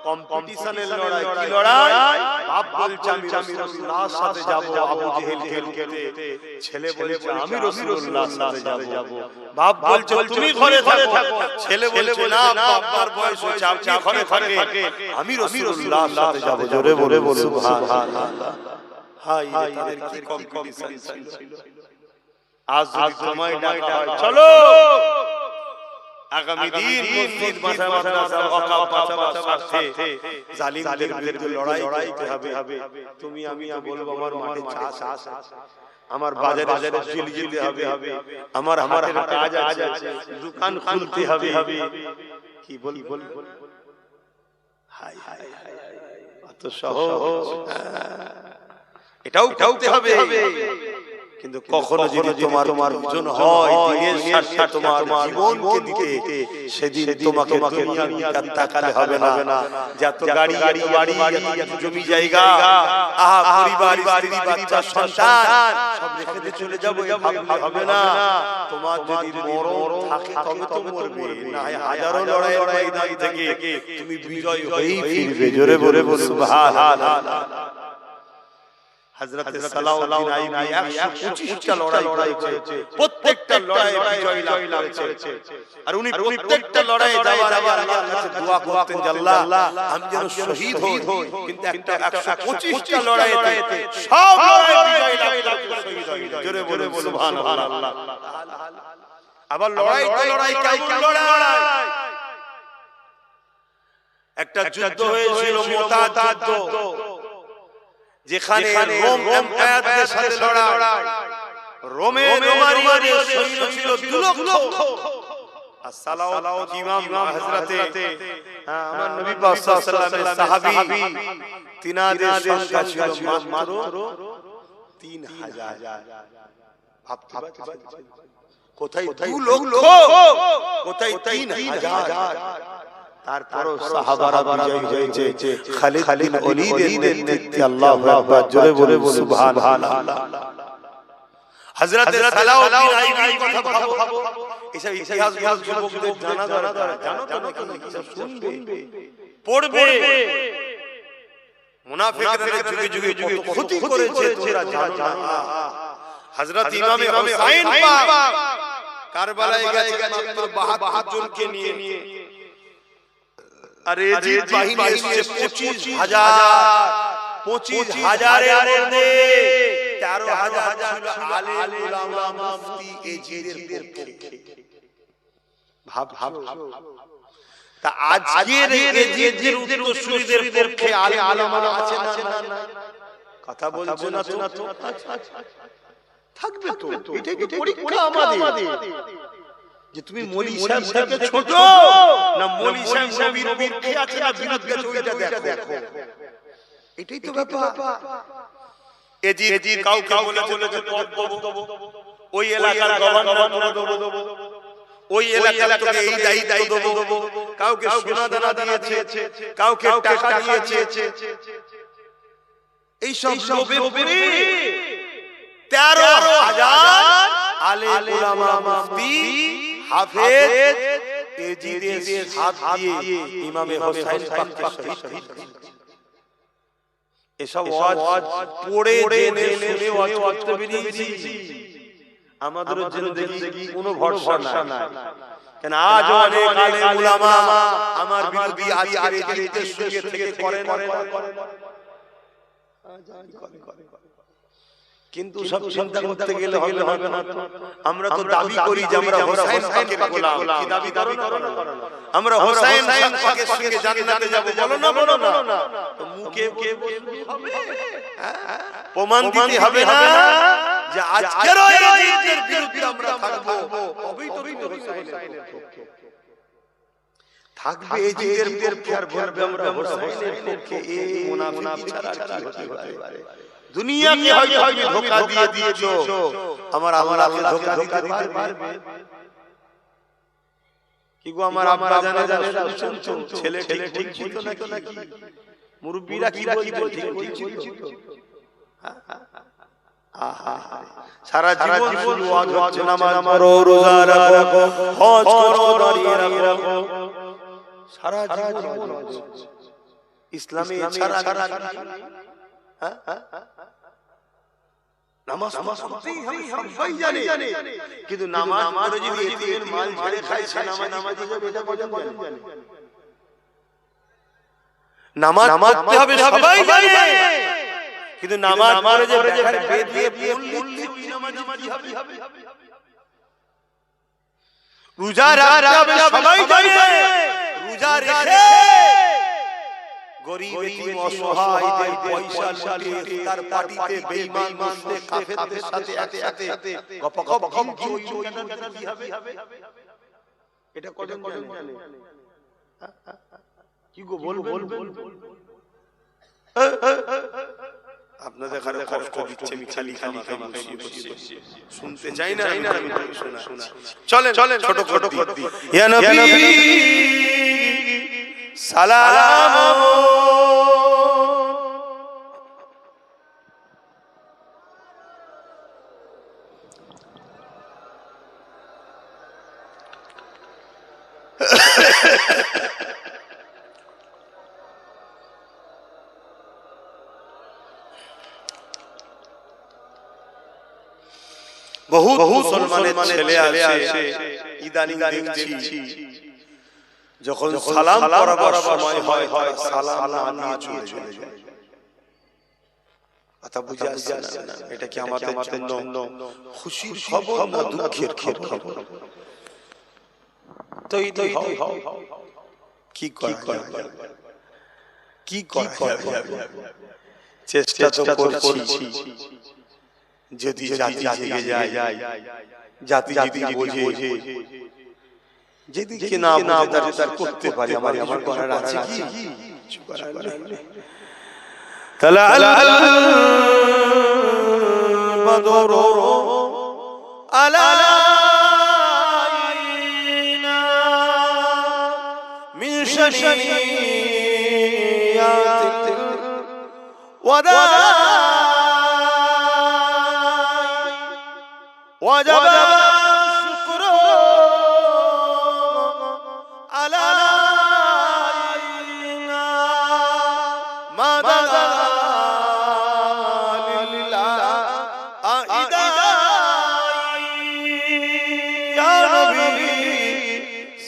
কম্পিটিশনের লড়াই কি লড়াই বাপ বলছে আমি রাসূলুল্লাহর সাথে যাব আবু জেহেল খেলতে ছেলে বলছে আমি রাসূলুল্লাহর সাথে যাব বাপ বলছে তুমি ঘরে থাকো ছেলে বলছে না বাবার বয়স হয়েছে আপনি ঘরে থাকে আমি রাসূলুল্লাহর সাথে যাব জোরে বলে সুবহানাল্লাহ হায় তাদের কি কম্পিটিশন ছিল আজ যদি সময় ডাকা হয় চলো আগামী দিন মসজিদ মাদ্রাসা ওয়াকাফ বাঁচাবার স্বার্থে জালিমদের বিরুদ্ধে লড়াই করতে হবে তুমি আমি বলবো আমার মাঠে চাষ আমার বাজারে জিল যেতে হবে আমার কাজ আছে দোকান খুলতে হবে কি বল হায় হায় এত সহজ এটাও করতে হবে কিন্তু কখনো যদি তোমার প্রয়োজন হয় দিনের স্বার্থে তোমার জীবনকে দিতে সেদিন তোমাকে দুনিয়ার তাকালে হবে না যত গাড়ি যত জমি জায়গা পরিবার স্ত্রী বাচ্চা সন্তান সব রেখে দিয়ে চলে যাবো ভাবলে হবে না তোমার যদি মরণ থাকে তবে তো মরবে না হাজারো লড়াইয়ের ময়দান থেকে তুমি বিজয় হয়েই ফিরবে জোরে বলে সুবহানাল্লাহ হযরত সালাউদ্দিন আইয়ুবী 125টা লড়াই করেছে প্রত্যেকটা লড়াইয়ে বিজয় লাভ করেছে আর উনি প্রত্যেকটা লড়াইয়ে যাওয়ার আগে আল্লাহর কাছে দোয়া করতেন যে আল্লাহ আমি যেন শহীদ হই কিন্তু একটা 125টা লড়াইতে সব লড়াই বিজয় লাভ করে শহীদ হই জোরে বলে সুবহানাল্লাহ আবার লড়াই কেমন লড়াই একটা যুদ্ধ হয়েছিল মুতাত যুদ্ধ যেখানে রোম এম্পায়ারের সাথে লড়াই রোমানিয়ার সৈন্য ছিল 2 লক্ষ আর সালাউদ্দিন ইমাম হযরতে আমার নবী পাক সাল্লাল্লাহু আলাইহি ওয়াসাল্লামের সাহাবী তিনাদের সংখ্যা ছিল মাত্র 3000 কোথায় 2 লক্ষ কোথায় 3000 তারপরও সাহাবারা বিজয়ী হয়েছে খালিদ বিন ওলীদের নেতৃত্বে আল্লাহু আকবার জোরে বলে সুবহানাল্লাহ হযরত সালাউদ্দিন আইয়ুবীর কথা ভাবো এসব ইতিহাস যুবকদের জানা দরকার জানো তো নাকি শুনবে পড়বে মুনাফিকরা যুগে কত ক্ষতি করেছে তোমরা জানো না হযরত ইমামে হুসাইন পাক কারবালায় গেছে মাত্র 72 জনকে নিয়ে আর এজিদ বাহিনী এসেছে 25,000 এর মধ্যে 13,000 ছিল আলেম উলামা মুফতি এজিদের পক্ষে ভাব তা আজকের এজিদের উত্তরসূরিদের পক্ষে আলেম উলামা আছে না কথা বলছো না তো থাকবে তো এটাই তো পরীক্ষা আমাদের যে তুমি মলি সাহেব ছোট না মলি সাহেব নবীর পক্ষে আছে না বিরুদ্ধে ওইটা দেখো এটাই তো ব্যাপার এজিদ কাউকে বলেছিল যে পদ দেব ওই এলাকার গভর্নর করে দেব ওই এলাকার তোকে এই দায়িত্ব দেবো, কাউকে সোনা দানা দিয়েছে, কাউকে টাকা দিয়েছে, এই সব লোভে পড়ে 13,000 আলেম উলামা মুফতি হাফেজ এজিদের সাথ দিয়ে ইমামে হোসেন পাককে শহীদ। এসব ওয়াজ পড়ে জেনে শুনে ওয়াজ করতে বেরিয়েছি, আমাদের জিন্দেগি কোনো ভরসা নাই। কেন আজ অনেক আলেম উলামা আমার বিরোধী আজকের এজিদের সঙ্গে থেকে করে না, কিন্তু সব চিন্তা করতে গেলে হবে না। আমরা তো দাবি করি যে আমরা হোসেন পাকের গোলাম, কি দাবি করো না? আমরা হোসেন পাকের সঙ্গে জান্নাতে যাব, বলো না? তো মুখে হবে, প্রমাণ দিতে হবে না যে আজকের এজিদের বিরুদ্ধে আমরা থাকবো, তবেই তো হোসেনের পক্ষে থাকবে। এজিদের পক্ষে আর বলবে আমরা হোসেনের পক্ষে, এই মুনাফিকি ছাড়া কি হতে পারে? দুনিয়াকে হয়তো ধোঁকা দিয়ে দিয়েছো, আমার আল্লাহকে ধোঁকা দিতে পারবে কি গো? আমার আব্বা জানে ছেলে ঠিক ছিল নাকি? মুরব্বিরা কি বলছে ঠিক ছিল? আহা, সারা জীবন ওয়াজ হচ্ছে, নামাজ পড়ো, রোজা রাখো, হজ করো, দাঁড়িয়ে রাখো, সারা জীবন ইসলামে ছাড়া নামাজ পড়তেই হবে, সবাই জানে, কিন্তু নামাজ পড়ে যদি এতিমের মাল ঝেড়ে খায়, সে নামাজি হবে, এটা কজন জানে? নামাজ পড়তে হবে সবাই জানে, কিন্তু নামাজ পড়ে যে বেদ দিয়ে পড়লে ওই নামাজি হবে। রোজা রাখতে হবে সবাই জানে, রোজা রেখে গরিব এতিম অসহায়দের পয়সা লুটে তার পার্টিতে বেঈমান মুশরিক কাফেরদের সাথে একসাথে গপগপ কি হবে? এটা কজন জানে? কি গো বলবেন? আপনাদের ঘরে কষ্ট দিচ্ছে, আমি খালি শুনতে চাই না, আমি শোনা। চলেন ছোট করে দিই। ইয়া নবী সালাম, বহু মুসলমানের ছেলে আছে ইদানিং দেখছি যখন সালাম করার সময় হয় সালাম না দিয়ে চলে যায়। কথা বুঝে আসছে না? এটা কি আমাদের জন্য খুশির খবর না দুঃখের খবর? তো কি চেষ্টা তো করছি, যদি জাতি জেগে যায়, জাতি যদি বোঝে, যেদিকে না তার করতে পারি, আমার করার আছে কি? তালা বদর আলাইনা মিন শানিয়াতিল ওয়াদা وجب الشكر علينا ما دعا لله يا نبي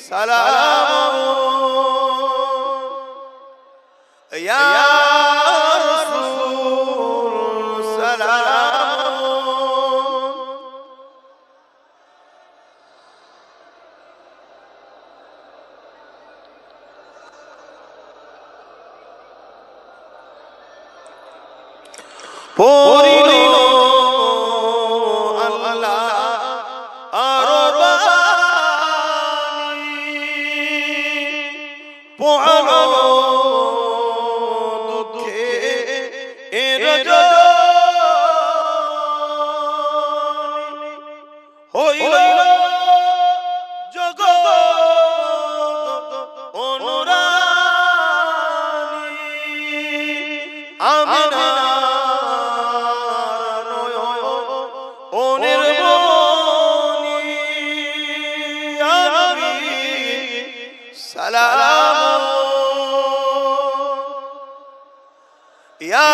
سلام يا رسول سلام পড়িল আল্লাহ আরবানি পোহালো দুঃখে রজনী হইল सलाम या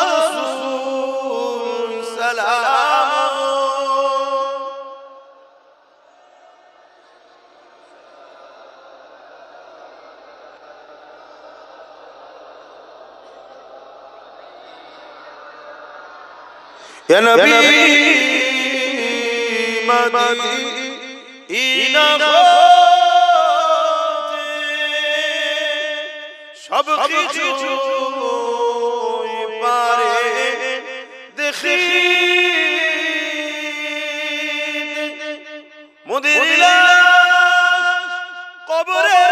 रसूल सलाम या नबी मदीना সব কিছু পারে দেখি মুদির কবরে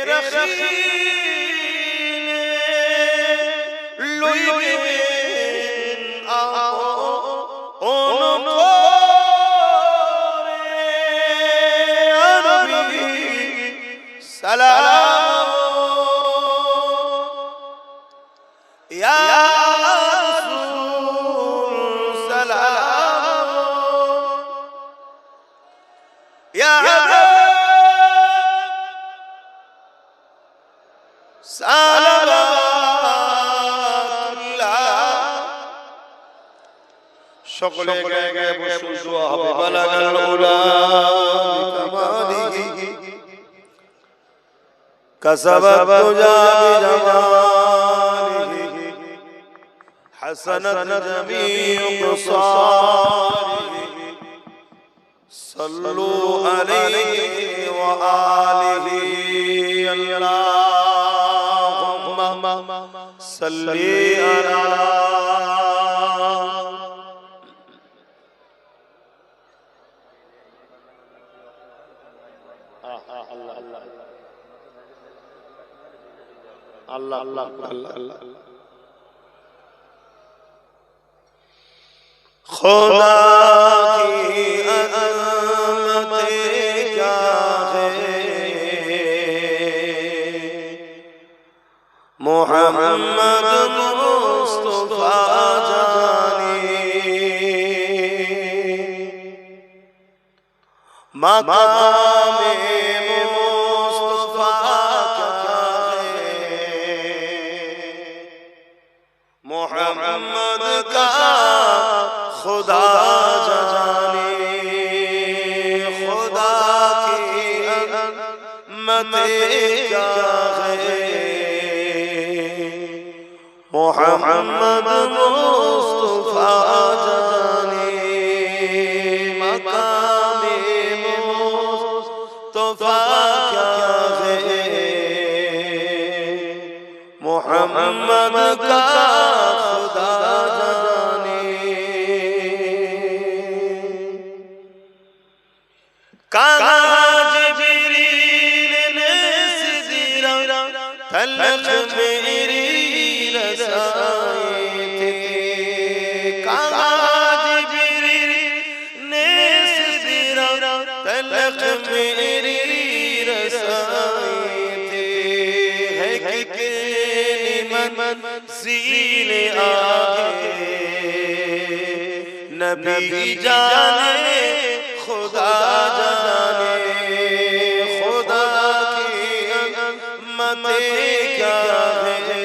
রাখি লইবেন আপন করে সালাম या रसूल सलाम या সালাতুল্লাহ সকলে গায়ে বসে দোয়া হবে বালাগাল উলা বিকামালিহি কাসাবাত তুজা বিজামালিহি حسنت جميع قصاره صلوا عليه وآله اللهم صل على الله الله الله الله खुदा की अज़मत क्या है मोहम्मद मुस्तफा जानी मकामे मुस्तफा क्या है मोहम्मद का खुदा जाने खुदा की अज़मत क्या है मोहम्मद मुस्तफा जाने मकामे मुस्तफा क्या है मोहम्मद का खुदा जाने काज जिब्रील ने सिदरा तलख मेरी रसाई थे काज जिब्रील ने सिदरा तलख मेरी रसाई थे है कि मंज़िल आगे नबी जाने खुदा जाने खुदा की अज़मत क्या है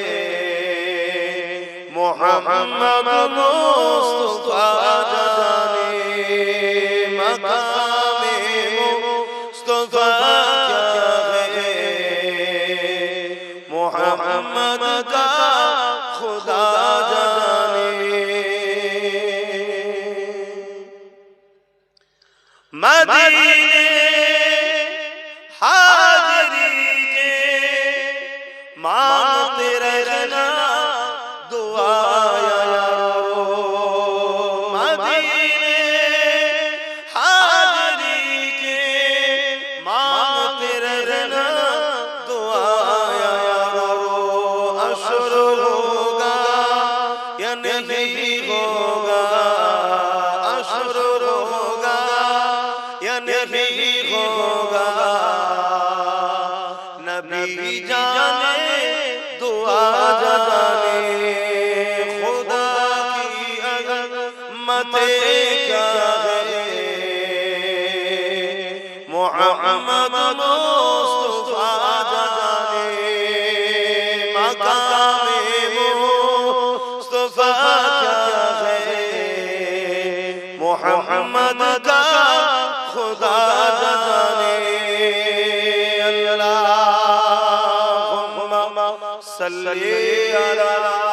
मोहम्मद मुस्तफा जाने मकामे मुस्तफा क्या है मोहम्मद का खुदा जाने मदीने हाज़री के मांगते रहना दुआ यारो मदीने हाज़री के मांगते रहना दुआ यारो अशर होगा या नहीं होगा अशर होगा या नहीं होगा नबी जाने दुआ जाने खुदा की अज़मत क्या है मोहम्मद मुस्तफा जाने मकामे मुस्तफा क्या है मोहम्मद का खुदा जाने अल्लाहुम्मा सल्ली अला